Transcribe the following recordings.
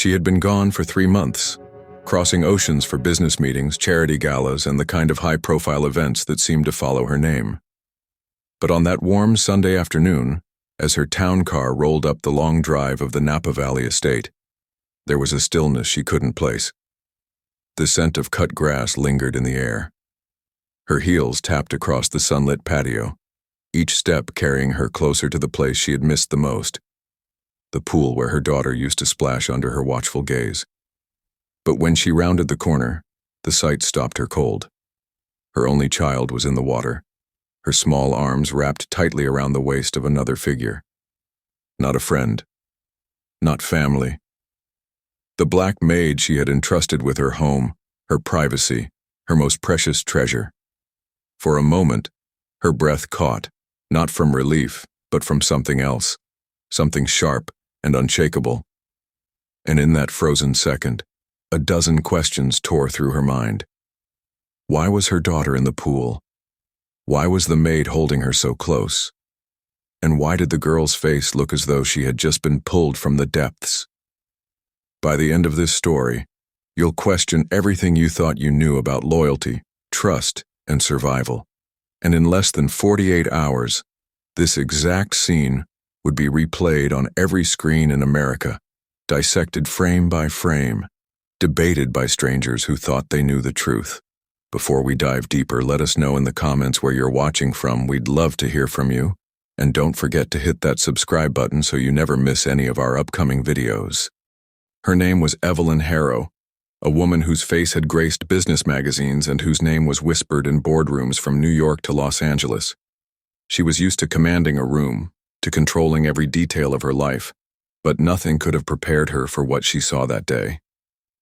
She had been gone for 3 months, crossing oceans for business meetings, charity galas, and the kind of high-profile events that seemed to follow her name. But on that warm Sunday afternoon, as her town car rolled up the long drive of the Napa Valley estate, there was a stillness she couldn't place. The scent of cut grass lingered in the air. Her heels tapped across the sunlit patio, each step carrying her closer to the place she had missed the most, the pool where her daughter used to splash under her watchful gaze. But when she rounded the corner, the sight stopped her cold. Her only child was in the water, her small arms wrapped tightly around the waist of another figure. Not a friend. Not family. The black maid she had entrusted with her home, her privacy, her most precious treasure. For a moment, her breath caught, not from relief, but from something else, something sharp and unshakable. And in that frozen second, a dozen questions tore through her mind. Why was her daughter in the pool? Why was the maid holding her so close? And why did the girl's face look as though she had just been pulled from the depths? By the end of this story, you'll question everything you thought you knew about loyalty, trust, and survival. And in less than 48 hours, this exact scene would be replayed on every screen in America, dissected frame by frame, debated by strangers who thought they knew the truth. Before we dive deeper, let us know in the comments where you're watching from. We'd love to hear from you. And don't forget to hit that subscribe button so you never miss any of our upcoming videos. Her name was Evelyn Harrow, a woman whose face had graced business magazines and whose name was whispered in boardrooms from New York to Los Angeles. She was used to commanding a room, to controlling every detail of her life, but nothing could have prepared her for what she saw that day.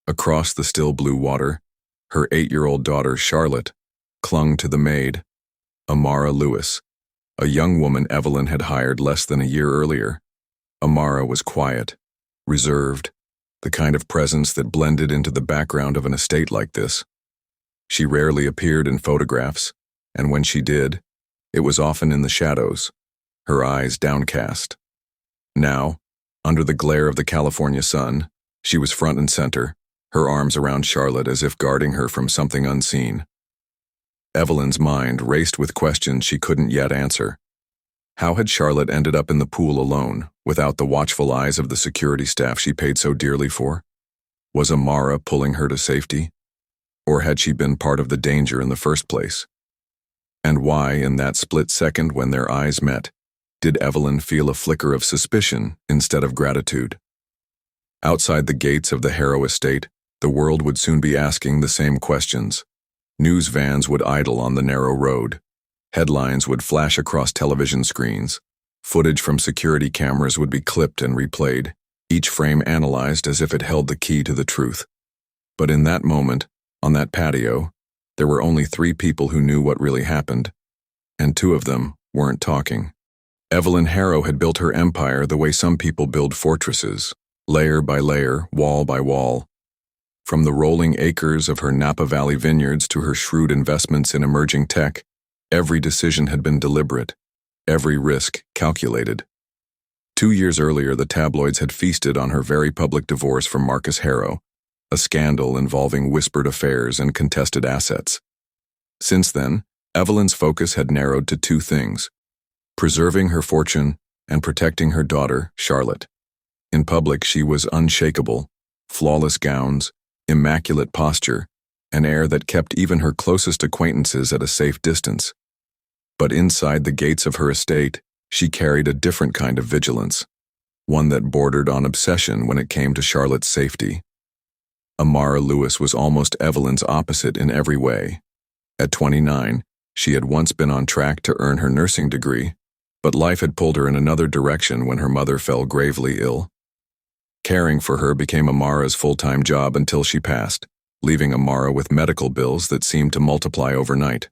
Across the still blue water, her 8-year-old daughter, Charlotte, clung to the maid, Amara Lewis, a young woman Evelyn had hired less than a year earlier. Amara was quiet, reserved, the kind of presence that blended into the background of an estate like this. She rarely appeared in photographs, and when she did, it was often in the shadows, her eyes downcast. Now, under the glare of the California sun, she was front and center, her arms around Charlotte as if guarding her from something unseen. Evelyn's mind raced with questions she couldn't yet answer. How had Charlotte ended up in the pool alone, without the watchful eyes of the security staff she paid so dearly for? Was Amara pulling her to safety? Or had she been part of the danger in the first place? And why, in that split second when their eyes met, did Evelyn feel a flicker of suspicion instead of gratitude? Outside the gates of the Harrow estate, the world would soon be asking the same questions. News vans would idle on the narrow road. Headlines would flash across television screens. Footage from security cameras would be clipped and replayed, each frame analyzed as if it held the key to the truth. But in that moment, on that patio, there were only 3 people who knew what really happened, and 2 of them weren't talking. Evelyn Harrow had built her empire the way some people build fortresses, layer by layer, wall by wall. From the rolling acres of her Napa Valley vineyards to her shrewd investments in emerging tech, every decision had been deliberate, every risk calculated. 2 years earlier, the tabloids had feasted on her very public divorce from Marcus Harrow, a scandal involving whispered affairs and contested assets. Since then, Evelyn's focus had narrowed to 2 things: preserving her fortune and protecting her daughter, Charlotte. In public, she was unshakable, flawless gowns, immaculate posture, an air that kept even her closest acquaintances at a safe distance. But inside the gates of her estate, she carried a different kind of vigilance, one that bordered on obsession when it came to Charlotte's safety. Amara Lewis was almost Evelyn's opposite in every way. At 29, she had once been on track to earn her nursing degree, but life had pulled her in another direction when her mother fell gravely ill. Caring for her became Amara's full-time job until she passed, leaving Amara with medical bills that seemed to multiply overnight.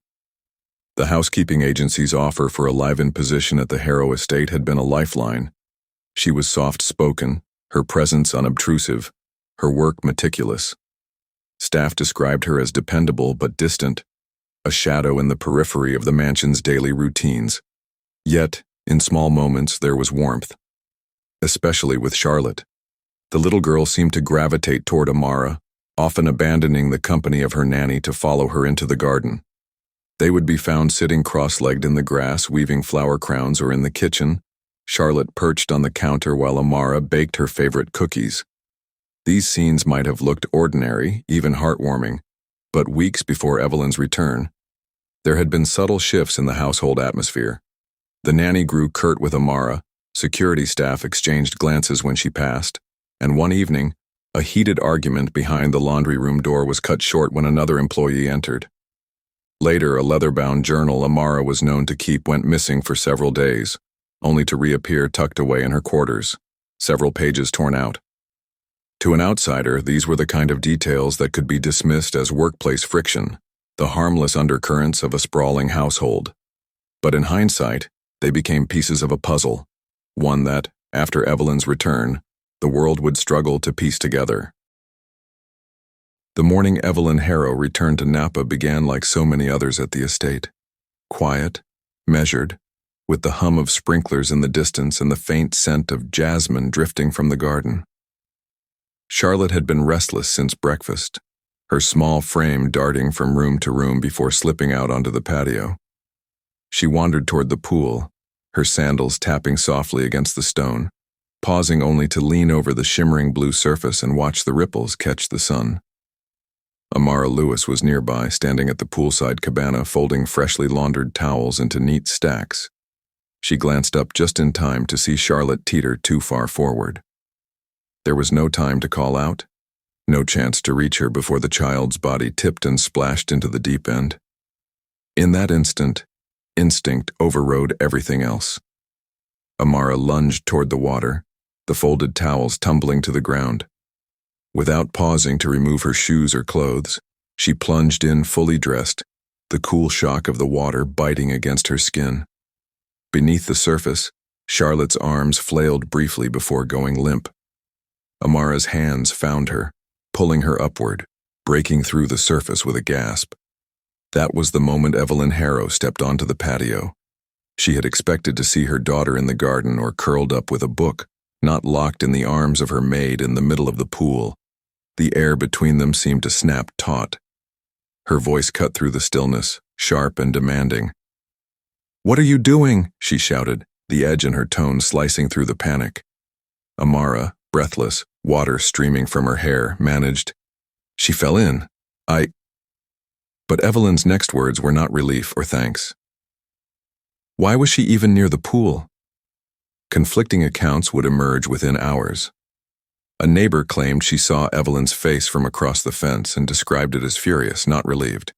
The housekeeping agency's offer for a live-in position at the Harrow estate had been a lifeline. She was soft-spoken, her presence unobtrusive, her work meticulous. Staff described her as dependable but distant, a shadow in the periphery of the mansion's daily routines. Yet, in small moments, there was warmth. Especially with Charlotte. The little girl seemed to gravitate toward Amara, often abandoning the company of her nanny to follow her into the garden. They would be found sitting cross-legged in the grass, weaving flower crowns, or in the kitchen, Charlotte perched on the counter while Amara baked her favorite cookies. These scenes might have looked ordinary, even heartwarming, but weeks before Evelyn's return, there had been subtle shifts in the household atmosphere. The nanny grew curt with Amara, security staff exchanged glances when she passed, and one evening, a heated argument behind the laundry room door was cut short when another employee entered. Later, a leather-bound journal Amara was known to keep went missing for several days, only to reappear tucked away in her quarters, several pages torn out. To an outsider, these were the kind of details that could be dismissed as workplace friction, the harmless undercurrents of a sprawling household. But in hindsight, they became pieces of a puzzle, one that, after Evelyn's return, the world would struggle to piece together. The morning Evelyn Harrow returned to Napa began like so many others at the estate. Quiet, measured, with the hum of sprinklers in the distance and the faint scent of jasmine drifting from the garden. Charlotte had been restless since breakfast, her small frame darting from room to room before slipping out onto the patio. She wandered toward the pool, her sandals tapping softly against the stone, pausing only to lean over the shimmering blue surface and watch the ripples catch the sun. Amara Lewis was nearby, standing at the poolside cabana, folding freshly laundered towels into neat stacks. She glanced up just in time to see Charlotte teeter too far forward. There was no time to call out, no chance to reach her before the child's body tipped and splashed into the deep end. In that instant, instinct overrode everything else. Amara lunged toward the water, the folded towels tumbling to the ground. Without pausing to remove her shoes or clothes, she plunged in fully dressed, the cool shock of the water biting against her skin. Beneath the surface, Charlotte's arms flailed briefly before going limp. Amara's hands found her, pulling her upward, breaking through the surface with a gasp. That was the moment Evelyn Harrow stepped onto the patio. She had expected to see her daughter in the garden or curled up with a book, not locked in the arms of her maid in the middle of the pool. The air between them seemed to snap taut. Her voice cut through the stillness, sharp and demanding. "What are you doing?" she shouted, the edge in her tone slicing through the panic. Amara, breathless, water streaming from her hair, managed, "She fell in. But Evelyn's next words were not relief or thanks. Why was she even near the pool? Conflicting accounts would emerge within hours. A neighbor claimed she saw Evelyn's face from across the fence and described it as furious, not relieved.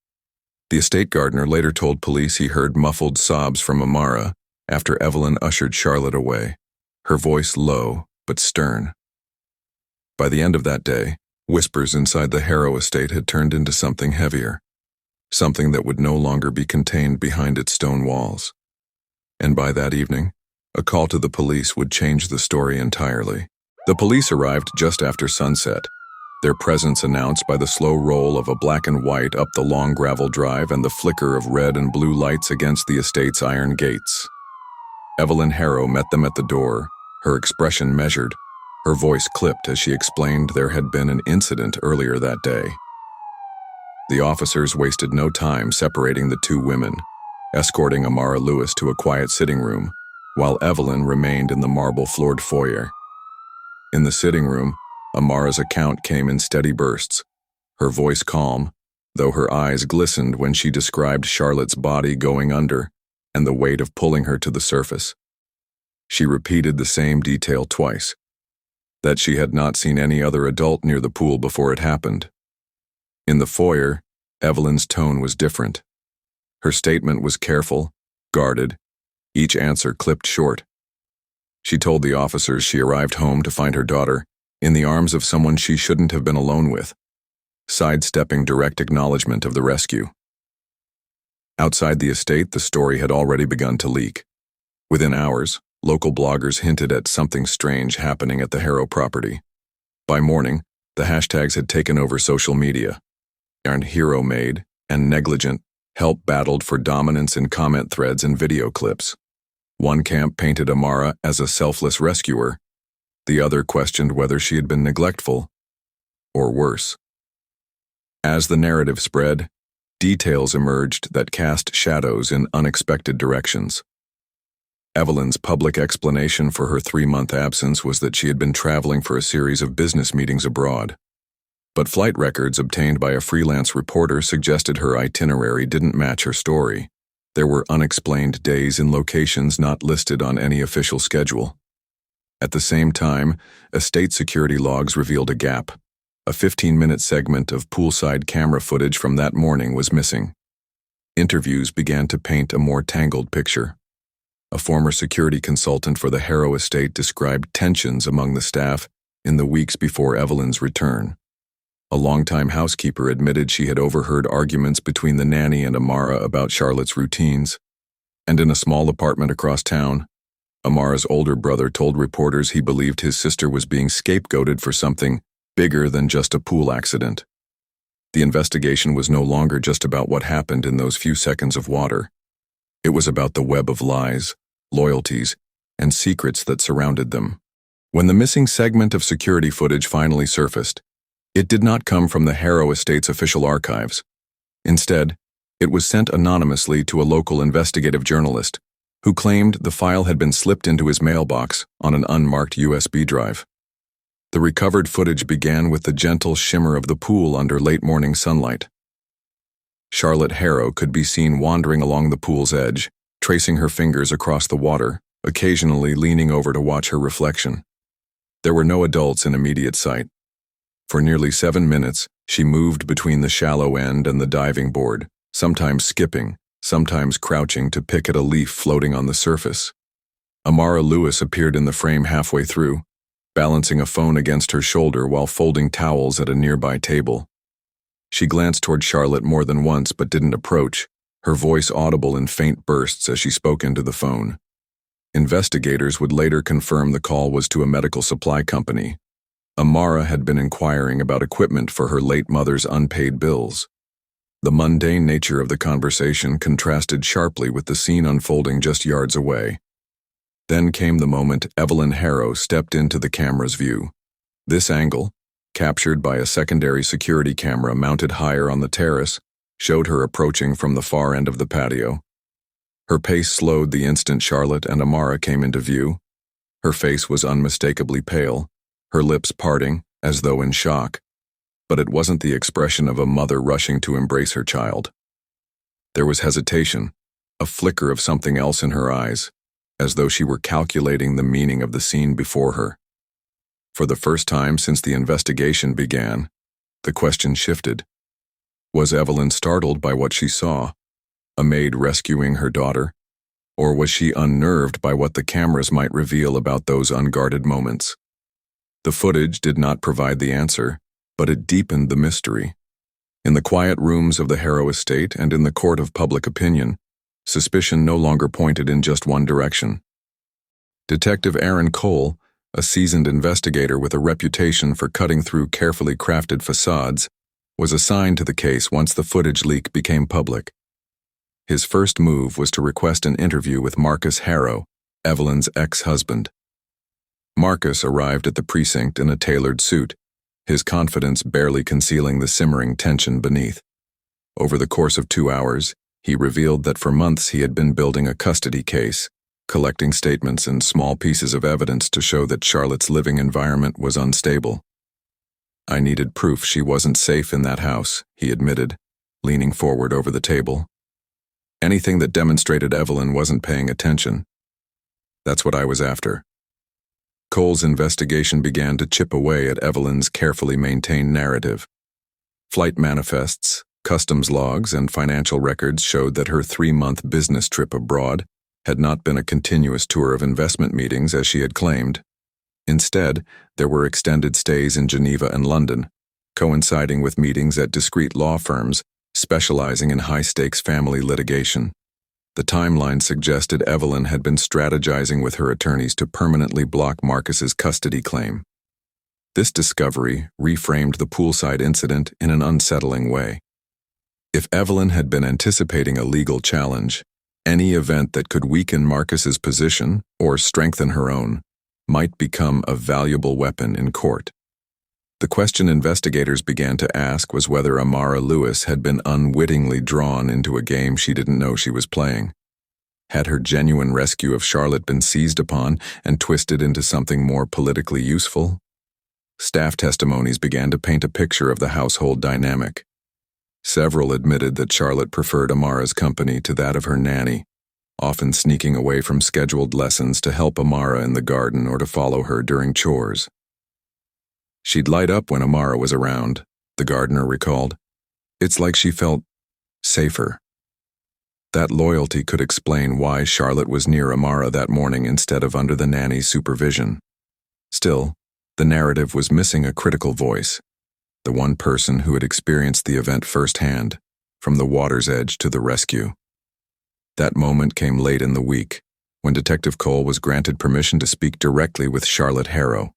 The estate gardener later told police he heard muffled sobs from Amara after Evelyn ushered Charlotte away, her voice low but stern. By the end of that day, whispers inside the Harrow estate had turned into something heavier, something that would no longer be contained behind its stone walls. And by that evening, a call to the police would change the story entirely. The police arrived just after sunset, their presence announced by the slow roll of a black and white up the long gravel drive and the flicker of red and blue lights against the estate's iron gates. Evelyn Harrow met them at the door, her expression measured, her voice clipped as she explained there had been an incident earlier that day. The officers wasted no time separating the two women, escorting Amara Lewis to a quiet sitting room, while Evelyn remained in the marble-floored foyer. In the sitting room, Amara's account came in steady bursts, her voice calm, though her eyes glistened when she described Charlotte's body going under and the weight of pulling her to the surface. She repeated the same detail twice, that she had not seen any other adult near the pool before it happened. In the foyer, Evelyn's tone was different. Her statement was careful, guarded, each answer clipped short. She told the officers she arrived home to find her daughter in the arms of someone she shouldn't have been alone with, sidestepping direct acknowledgement of the rescue. Outside the estate, the story had already begun to leak. Within hours, local bloggers hinted at something strange happening at the Harrow property. By morning, the hashtags had taken over social media, and hero made and negligent help battled for dominance in comment threads and video clips. One camp painted Amara as a selfless rescuer, The other questioned whether she had been neglectful, or worse. As the narrative spread, details emerged that cast shadows in unexpected directions. Evelyn's public explanation for her 3-month absence was that she had been traveling for a series of business meetings abroad. But flight records obtained by a freelance reporter suggested her itinerary didn't match her story. There were unexplained days in locations not listed on any official schedule. At the same time, estate security logs revealed a gap. A 15-minute segment of poolside camera footage from that morning was missing. Interviews began to paint a more tangled picture. A former security consultant for the Harrow estate described tensions among the staff in the weeks before Evelyn's return. A longtime housekeeper admitted she had overheard arguments between the nanny and Amara about Charlotte's routines. And in a small apartment across town, Amara's older brother told reporters he believed his sister was being scapegoated for something bigger than just a pool accident. The investigation was no longer just about what happened in those few seconds of water. It was about the web of lies, loyalties, and secrets that surrounded them. When the missing segment of security footage finally surfaced, it did not come from the Harrow estate's official archives. Instead, it was sent anonymously to a local investigative journalist who claimed the file had been slipped into his mailbox on an unmarked USB drive. The recovered footage began with the gentle shimmer of the pool under late-morning sunlight. Charlotte Harrow could be seen wandering along the pool's edge, tracing her fingers across the water, occasionally leaning over to watch her reflection. There were no adults in immediate sight. For nearly 7 minutes, she moved between the shallow end and the diving board, sometimes skipping, sometimes crouching to pick at a leaf floating on the surface. Amara Lewis appeared in the frame halfway through, balancing a phone against her shoulder while folding towels at a nearby table. She glanced toward Charlotte more than once but didn't approach, her voice audible in faint bursts as she spoke into the phone. Investigators would later confirm the call was to a medical supply company. Amara had been inquiring about equipment for her late mother's unpaid bills. The mundane nature of the conversation contrasted sharply with the scene unfolding just yards away. Then came the moment Evelyn Harrow stepped into the camera's view. This angle, captured by a secondary security camera mounted higher on the terrace, showed her approaching from the far end of the patio. Her pace slowed the instant Charlotte and Amara came into view. Her face was unmistakably pale, her lips parting, as though in shock. But it wasn't the expression of a mother rushing to embrace her child. There was hesitation, a flicker of something else in her eyes, as though she were calculating the meaning of the scene before her. For the first time since the investigation began, the question shifted. Was Evelyn startled by what she saw, a maid rescuing her daughter, or was she unnerved by what the cameras might reveal about those unguarded moments? The footage did not provide the answer, but it deepened the mystery. In the quiet rooms of the Harrow estate and in the court of public opinion, suspicion no longer pointed in just one direction. Detective Aaron Cole, a seasoned investigator with a reputation for cutting through carefully crafted facades, was assigned to the case once the footage leak became public. His first move was to request an interview with Marcus Harrow, Evelyn's ex-husband. Marcus arrived at the precinct in a tailored suit, his confidence barely concealing the simmering tension beneath. Over the course of 2 hours, he revealed that for months he had been building a custody case, collecting statements and small pieces of evidence to show that Charlotte's living environment was unstable. "I needed proof she wasn't safe in that house," he admitted, leaning forward over the table. "Anything that demonstrated Evelyn wasn't paying attention. That's what I was after." Cole's investigation began to chip away at Evelyn's carefully maintained narrative. Flight manifests, customs logs, and financial records showed that her 3-month business trip abroad had not been a continuous tour of investment meetings as she had claimed. Instead, there were extended stays in Geneva and London, coinciding with meetings at discreet law firms specializing in high-stakes family litigation. The timeline suggested Evelyn had been strategizing with her attorneys to permanently block Marcus's custody claim. This discovery reframed the poolside incident in an unsettling way. If Evelyn had been anticipating a legal challenge, any event that could weaken Marcus's position or strengthen her own might become a valuable weapon in court. The question investigators began to ask was whether Amara Lewis had been unwittingly drawn into a game she didn't know she was playing. Had her genuine rescue of Charlotte been seized upon and twisted into something more politically useful? Staff testimonies began to paint a picture of the household dynamic. Several admitted that Charlotte preferred Amara's company to that of her nanny, often sneaking away from scheduled lessons to help Amara in the garden or to follow her during chores. She'd light up when Amara was around, the gardener recalled. It's like she felt safer. That loyalty could explain why Charlotte was near Amara that morning instead of under the nanny's supervision. Still, the narrative was missing a critical voice, the one person who had experienced the event firsthand, from the water's edge to the rescue. That moment came late in the week, when Detective Cole was granted permission to speak directly with Charlotte Harrow.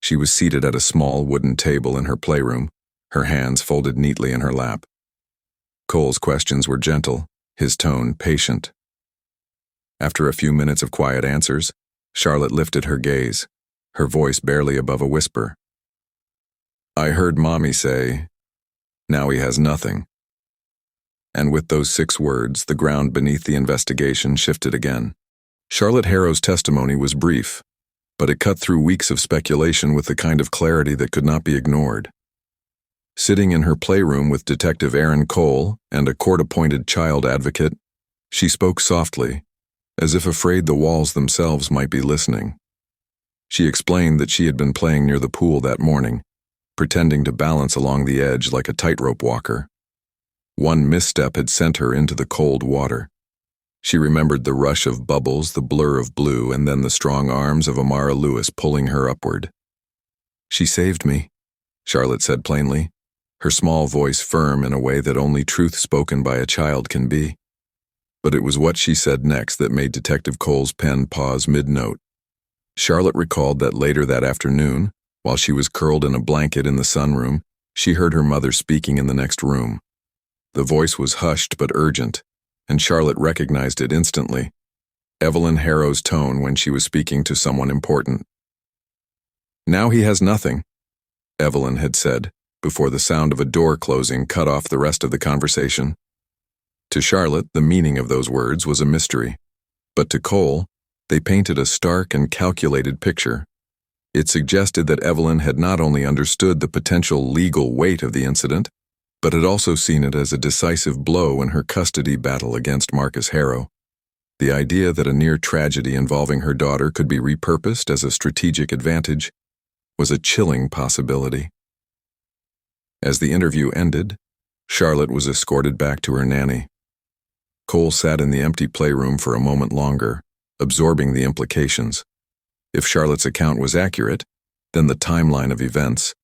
She was seated at a small wooden table in her playroom, her hands folded neatly in her lap. Cole's questions were gentle, his tone patient. After a few minutes of quiet answers, Charlotte lifted her gaze, her voice barely above a whisper. I heard Mommy say, now he has nothing. And with those 6 words, the ground beneath the investigation shifted again. Charlotte Harrow's testimony was brief, but it cut through weeks of speculation with the kind of clarity that could not be ignored. Sitting in her playroom with Detective Aaron Cole and a court-appointed child advocate, she spoke softly, as if afraid the walls themselves might be listening. She explained that she had been playing near the pool that morning, pretending to balance along the edge like a tightrope walker. One misstep had sent her into the cold water. She remembered the rush of bubbles, the blur of blue, and then the strong arms of Amara Lewis pulling her upward. She saved me, Charlotte said plainly, her small voice firm in a way that only truth spoken by a child can be. But it was what she said next that made Detective Cole's pen pause mid-note. Charlotte recalled that later that afternoon, while she was curled in a blanket in the sunroom, she heard her mother speaking in the next room. The voice was hushed but urgent, and Charlotte recognized it instantly. Evelyn Harrow's tone when she was speaking to someone important. Now he has nothing, Evelyn had said, before the sound of a door closing cut off the rest of the conversation. To Charlotte, the meaning of those words was a mystery, but to Cole, they painted a stark and calculated picture. It suggested that Evelyn had not only understood the potential legal weight of the incident, but had also seen it as a decisive blow in her custody battle against Marcus Harrow. The idea that a near tragedy involving her daughter could be repurposed as a strategic advantage was a chilling possibility. As the interview ended, Charlotte was escorted back to her nanny. Cole sat in the empty playroom for a moment longer, absorbing the implications. If Charlotte's account was accurate, then the timeline of events,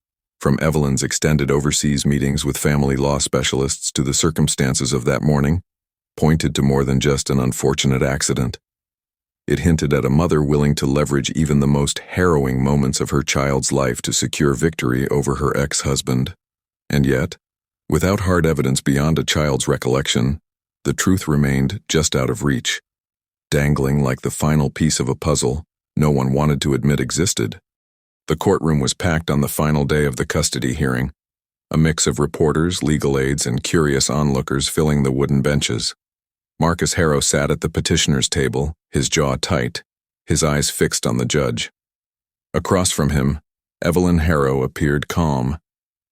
from Evelyn's extended overseas meetings with family law specialists to the circumstances of that morning, pointed to more than just an unfortunate accident. It hinted at a mother willing to leverage even the most harrowing moments of her child's life to secure victory over her ex-husband. And yet, without hard evidence beyond a child's recollection, the truth remained just out of reach, dangling like the final piece of a puzzle no one wanted to admit existed. The courtroom was packed on the final day of the custody hearing, a mix of reporters, legal aides, and curious onlookers filling the wooden benches. Marcus Harrow sat at the petitioner's table, his jaw tight, his eyes fixed on the judge. Across from him, Evelyn Harrow appeared calm,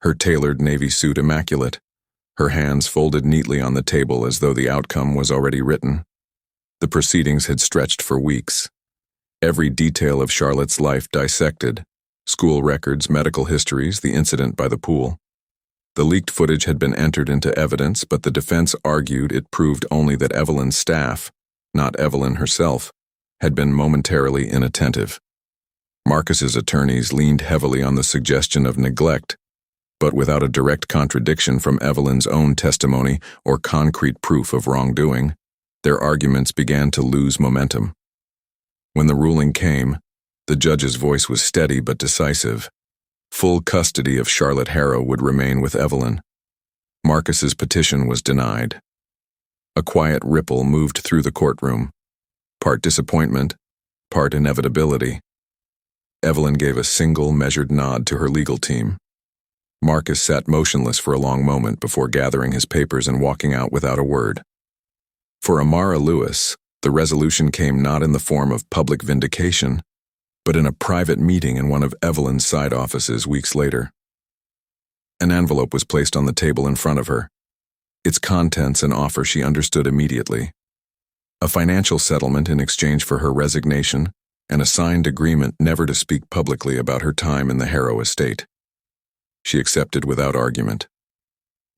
her tailored navy suit immaculate, her hands folded neatly on the table as though the outcome was already written. The proceedings had stretched for weeks. Every detail of Charlotte's life dissected, school records, medical histories, the incident by the pool. The leaked footage had been entered into evidence, but the defense argued it proved only that Evelyn's staff, not Evelyn herself, had been momentarily inattentive. Marcus's attorneys leaned heavily on the suggestion of neglect, but without a direct contradiction from Evelyn's own testimony or concrete proof of wrongdoing, their arguments began to lose momentum. When the ruling came, the judge's voice was steady but decisive. Full custody of Charlotte Harrow would remain with Evelyn. Marcus's petition was denied. A quiet ripple moved through the courtroom, part disappointment, part inevitability. Evelyn gave a single, measured nod to her legal team. Marcus sat motionless for a long moment before gathering his papers and walking out without a word. For Amara Lewis, the resolution came not in the form of public vindication, but in a private meeting in one of Evelyn's side offices weeks later. An envelope was placed on the table in front of her. Its contents an offer she understood immediately. A financial settlement in exchange for her resignation, and a signed agreement never to speak publicly about her time in the Harrow estate. She accepted without argument.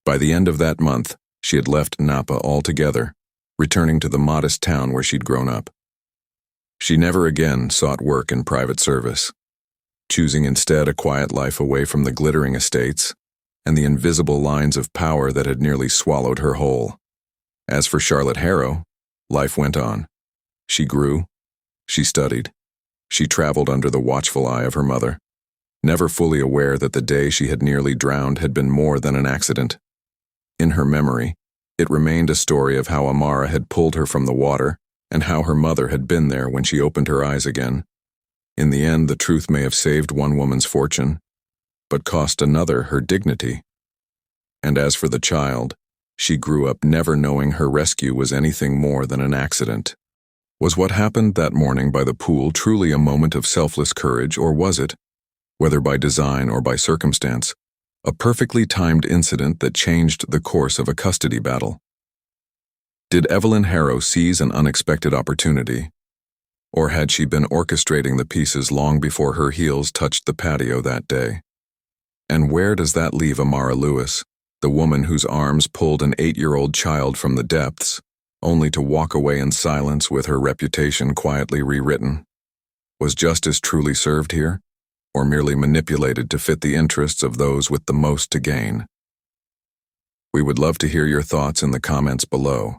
By the end of that month, she had left Napa altogether, returning to the modest town where she'd grown up. She never again sought work in private service, choosing instead a quiet life away from the glittering estates and the invisible lines of power that had nearly swallowed her whole. As for Charlotte Harrow, life went on. She grew, she studied, she traveled under the watchful eye of her mother, never fully aware that the day she had nearly drowned had been more than an accident. In her memory, it remained a story of how Amara had pulled her from the water and how her mother had been there when she opened her eyes again. In the end, the truth may have saved one woman's fortune, but cost another her dignity. And as for the child, she grew up never knowing her rescue was anything more than an accident. Was what happened that morning by the pool truly a moment of selfless courage, or was it, whether by design or by circumstance, a perfectly timed incident that changed the course of a custody battle? Did Evelyn Harrow seize an unexpected opportunity, or had she been orchestrating the pieces long before her heels touched the patio that day? And where does that leave Amara Lewis, the woman whose arms pulled an 8-year-old child from the depths, only to walk away in silence with her reputation quietly rewritten? Was justice truly served here, or merely manipulated to fit the interests of those with the most to gain? We would love to hear your thoughts in the comments below.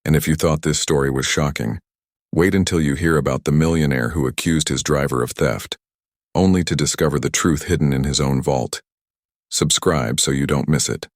And if you thought this story was shocking, wait until you hear about the millionaire who accused his driver of theft, only to discover the truth hidden in his own vault. Subscribe so you don't miss it.